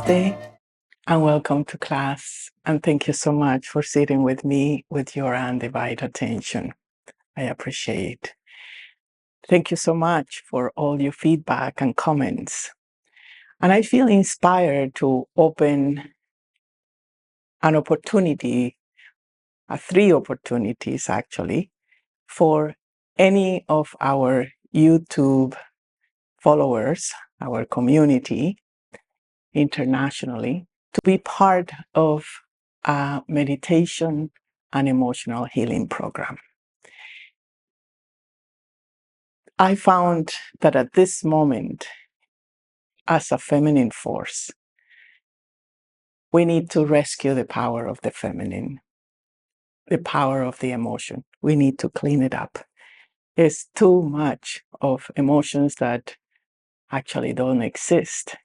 Namaste and welcome to class. And thank you so much for sitting with me with your undivided attention. I appreciate. Thank you so much for all your feedback and comments. And I feel inspired to open an opportunity, three opportunities actually, for any of our YouTube followers, our community internationally, to be part of a meditation and emotional healing program. I found that at this moment, as a feminine force, we need to rescue the power of the feminine, the power of the emotion. We need to clean it up. There's too much of emotions that actually don't exist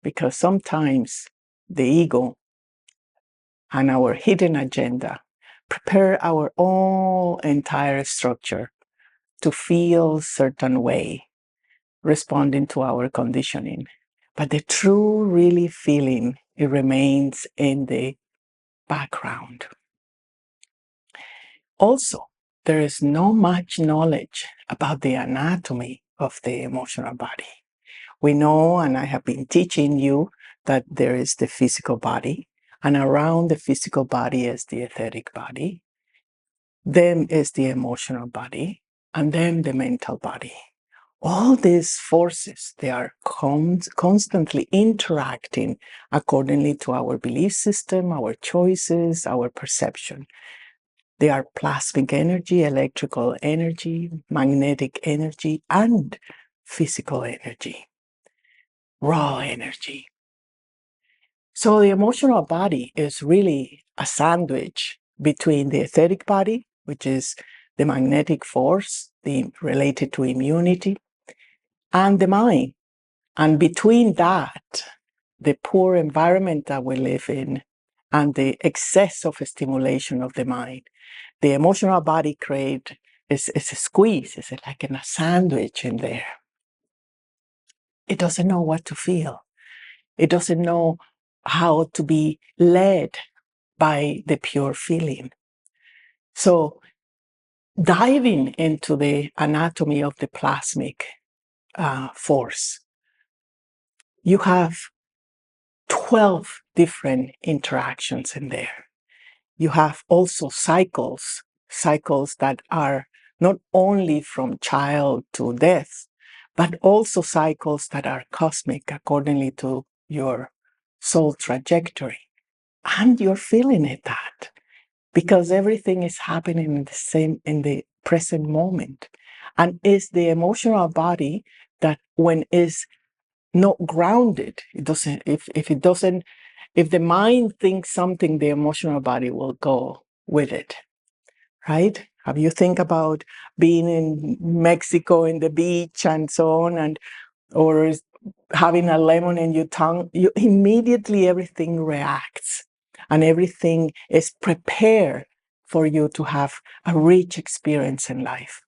because sometimes the ego and our hidden agenda prepare our own entire structure to feel certain way, responding to our conditioning. But the true, really feeling, it remains in the background. Also, there is not much knowledge about the anatomy of the emotional body. We know, and I have been teaching you, that there is the physical body, and around the physical body is the etheric body, then is the emotional body, and then the mental body. All these forces, they are constantly interacting accordingly to our belief system, our choices, our perception. They are plasmic energy, electrical energy, magnetic energy, and physical energy, raw energy. So the emotional body is really a sandwich between the etheric body, which is the magnetic force related to immunity, and the mind. And between that, the poor environment that we live in and the excess of stimulation of the mind, the emotional body is a squeeze, it's like in a sandwich in there. It doesn't know what to feel. It doesn't know how to be led by the pure feeling. So diving into the anatomy of the plasmic force, you have 12 different interactions in there. You have also cycles that are not only from child to death, but also cycles that are cosmic accordingly to your soul trajectory. And you're feeling it that because everything is happening in the present moment. And it's the emotional body that when is not grounded, it doesn't, if the mind thinks something, the emotional body will go with it, right? Have you think about being in Mexico in the beach and so on, or having a lemon in your tongue, you immediately everything reacts and everything is prepared for you to have a rich experience in life.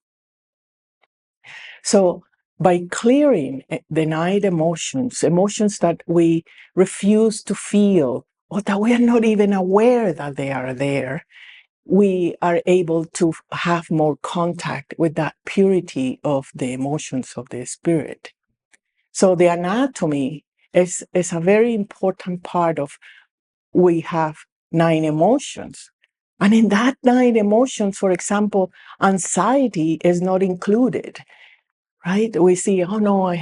So by clearing denied emotions that we refuse to feel or that we are not even aware that they are there, we are able to have more contact with that purity of the emotions of the spirit. So the anatomy is a very important part of, we have 9 emotions. And in that 9 emotions, for example, anxiety is not included. Right? We see, oh no,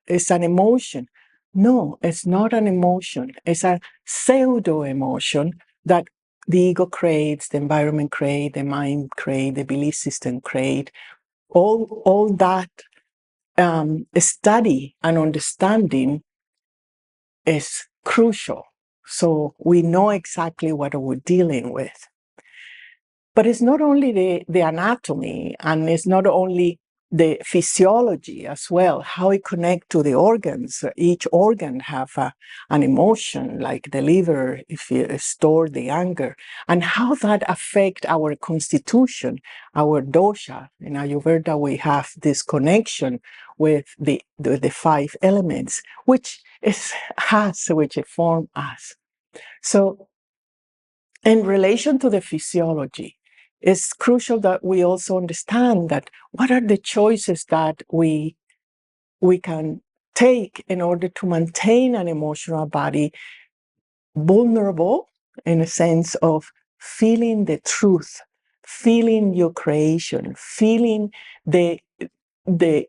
it's an emotion. No, it's not an emotion. It's a pseudo emotion that the ego creates, the environment creates, the mind creates, the belief system creates. All that study and understanding is crucial. So we know exactly what we're dealing with. But it's not only the anatomy, and it's not only the physiology as well, how it connects to the organs. Each organ have an emotion, like the liver, if you store the anger, and how that affect our constitution, our dosha. In Ayurveda, we have this connection with the 5 elements, which form us. So in relation to the physiology, it's crucial that we also understand that what are the choices that we can take in order to maintain an emotional body vulnerable, in a sense of feeling the truth, feeling your creation, feeling the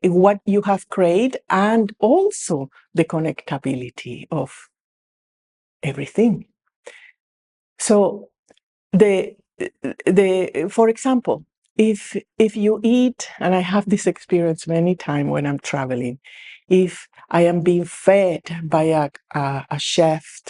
what you have created, and also the connectability of everything. So for example, if you eat, and I have this experience many times when I'm traveling, if I am being fed by a chef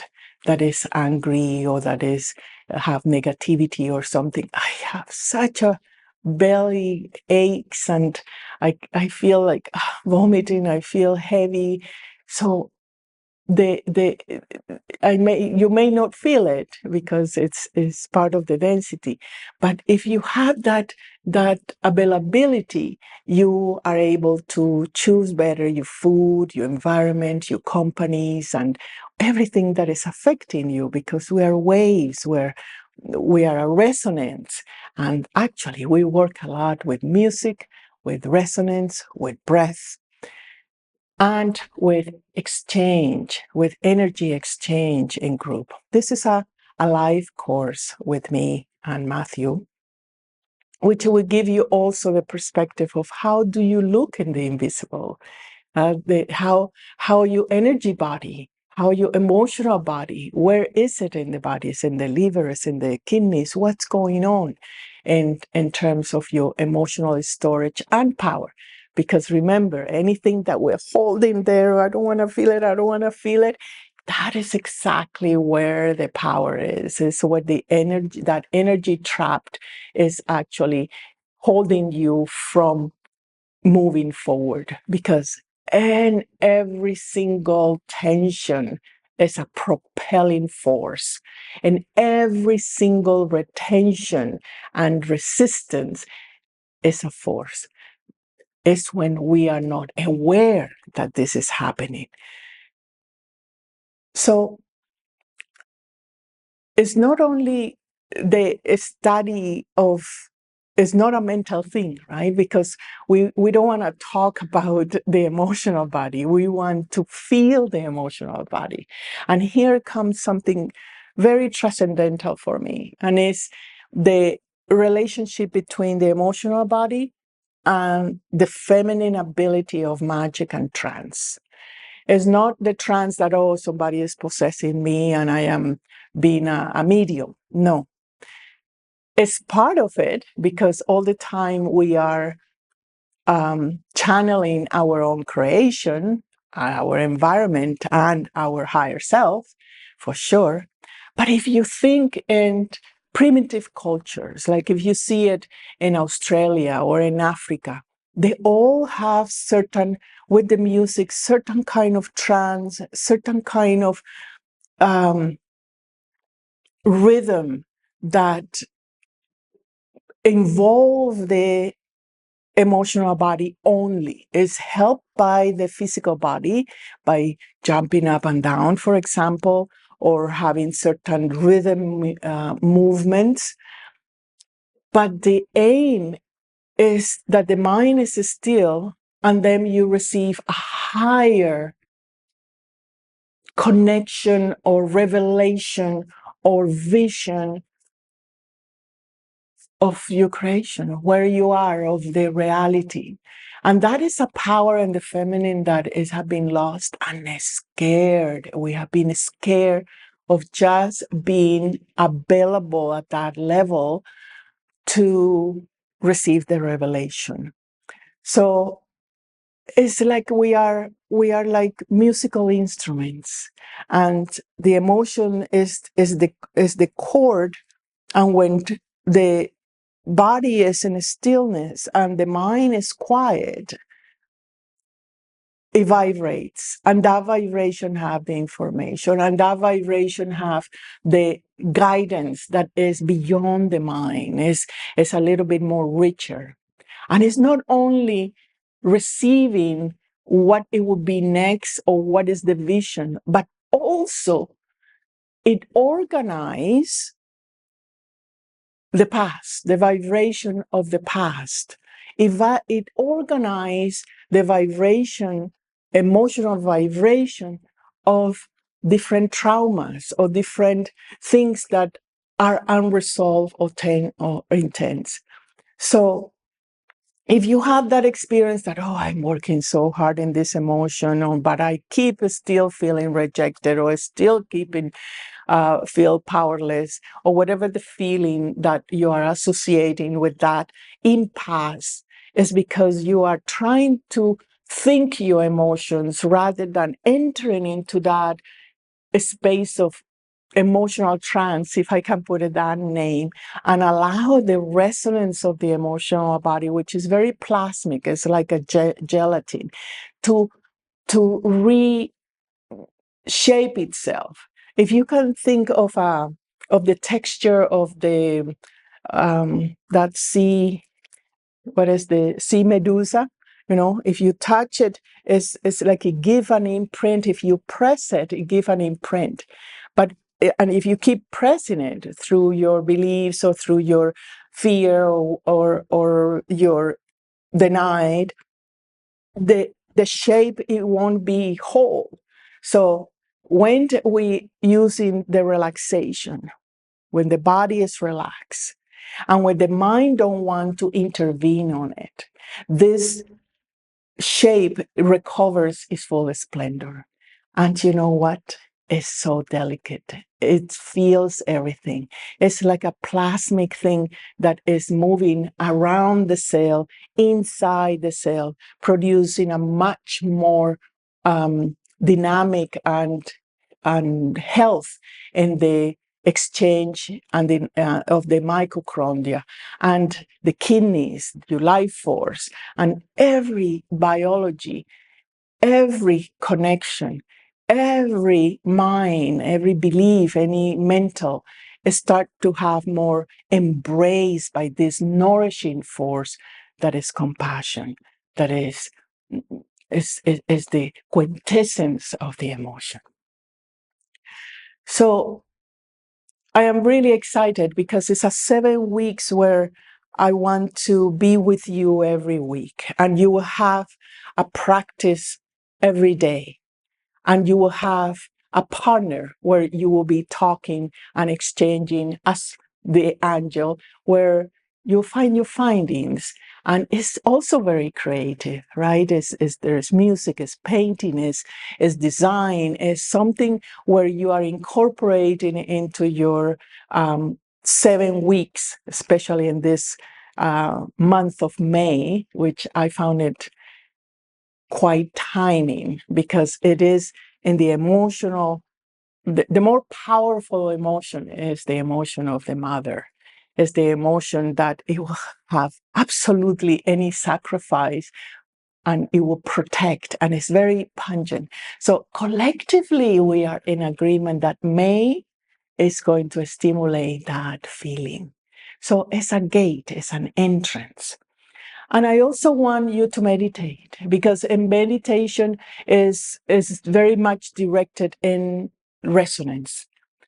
that is angry or that is have negativity or something, I have such a belly aches and I feel like vomiting. I feel heavy. So you may not feel it because it's part of the density, but if you have that availability, you are able to choose better your food, your environment, your companies, and everything that is affecting you, because we are waves, we are a resonance. And actually we work a lot with music, with resonance, with breath, and with exchange, with energy exchange in group. This is a live course with me and Matthew, which will give you also the perspective of how do you look in the invisible, how your energy body, how your emotional body, where is it in the body? Is in the liver? Is in the kidneys? What's going on in terms of your emotional storage and power? Because remember, anything that we're holding there, I don't want to feel it, I don't want to feel it, that is exactly where the power is. It's what the energy, that energy trapped is actually holding you from moving forward, because every single tension is a propelling force, and every single retention and resistance is a force. It's when we are not aware that this is happening. So it's not only the study of, it's not a mental thing, right? Because we don't want to talk about the emotional body. We want to feel the emotional body. And here comes something very transcendental for me, and it's the relationship between the emotional body and the feminine ability of magic and trance. It's not the trance that, oh, somebody is possessing me and I am being a medium. No. It's part of it, because all the time we are channeling our own creation, our environment, and our higher self, for sure. But if you think in primitive cultures, like if you see it in Australia or in Africa, they all have certain, with the music, certain kind of trance, certain kind of rhythm that involve the emotional body only, is helped by the physical body, by jumping up and down, for example, or having certain rhythm movements. But the aim is that the mind is still, and then you receive a higher connection or revelation or vision of your creation, where you are, of the reality. And that is a power in the feminine that have been lost and scared. We have been scared of just being available at that level to receive the revelation. So it's like we are like musical instruments, and the emotion is the chord, and when the body is in stillness and the mind is quiet, it vibrates, and that vibration have the information, and that vibration have the guidance that is beyond the mind, is a little bit more richer. And it's not only receiving what it would be next or what is the vision, but also it organizes the past, the vibration of the past. It organizes the vibration, emotional vibration of different traumas or different things that are unresolved or intense. So if you have that experience that, oh, I'm working so hard in this emotion, but I keep still feeling rejected or still keeping feel powerless, or whatever the feeling that you are associating with that impasse, is because you are trying to think your emotions rather than entering into that space of emotional trance, if I can put it that name, and allow the resonance of the emotional body, which is very plasmic, it's like a gelatin, to reshape itself. If you can think of the texture of the that sea, what is the sea medusa? If you touch it, it's like it give an imprint. If you press it, it give an imprint. And if you keep pressing it through your beliefs or through your fear or your denied, the shape, it won't be whole. So when we using the relaxation, when the body is relaxed, and when the mind don't want to intervene on it, this shape recovers its full splendor. And you know what? It's so delicate. It feels everything. It's like a plasmic thing that is moving around the cell, inside the cell, producing a much more dynamic and health in the exchange and of the mitochondria and the kidneys, the life force, and every biology, every connection, every mind, every belief, any mental, start to have more embrace by this nourishing force that is compassion, that is the quintessence of the emotion. So I am really excited because it's a 7 weeks where I want to be with you every week, and you will have a practice every day, and you will have a partner where you will be talking and exchanging as the angel, where you'll find your findings. And it's also very creative, right? There's music, it's painting, it's design, it's something where you are incorporating into your 7 weeks, especially in this month of May, which I found it quite timing, because it is in the emotional, the more powerful emotion is the emotion of the mother, is the emotion that it will have absolutely any sacrifice and it will protect, and it's very pungent. So collectively, we are in agreement that May is going to stimulate that feeling. So it's a gate, it's an entrance. And I also want you to meditate, because meditation is very much directed in resonance.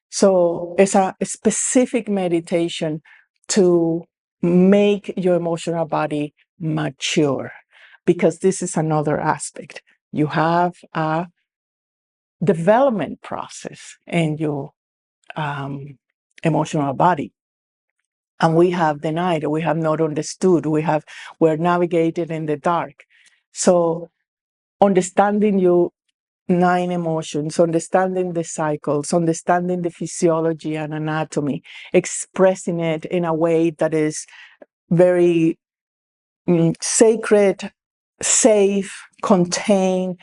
So it's a specific meditation to make your emotional body mature, because this is another aspect. You have a development process in your emotional body. And we have denied, we have not understood, we're navigated in the dark. So understanding your 9 emotions, understanding the cycles, understanding the physiology and anatomy, expressing it in a way that is very sacred, safe, contained,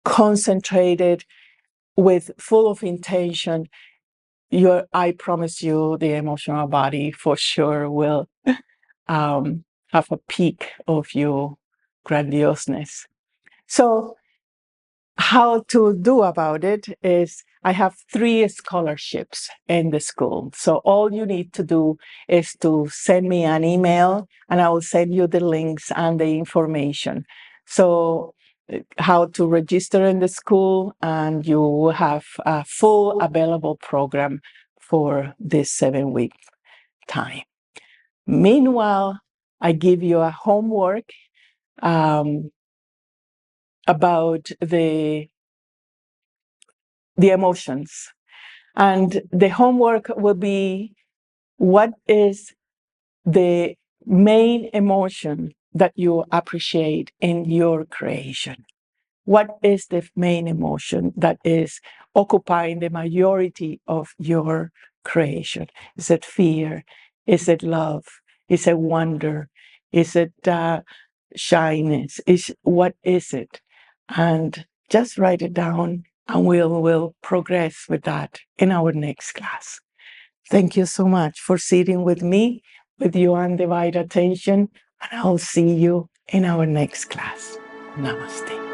concentrated, with full of intention, I promise you, the emotional body for sure will have a peek of your grandioseness. So how to do about it is I have 3 scholarships in the school. So all you need to do is to send me an email and I will send you the links and the information. So how to register in the school, and you will have a full available program for this 7-week time. Meanwhile, I give you a homework about the emotions. And the homework will be, what is the main emotion that you appreciate in your creation? What is the main emotion that is occupying the majority of your creation? Is it fear? Is it love? Is it wonder? Is it shyness? What is it? And just write it down, and we'll progress with that in our next class. Thank you so much for sitting with me, with your undivided attention, and I'll see you in our next class. Namaste.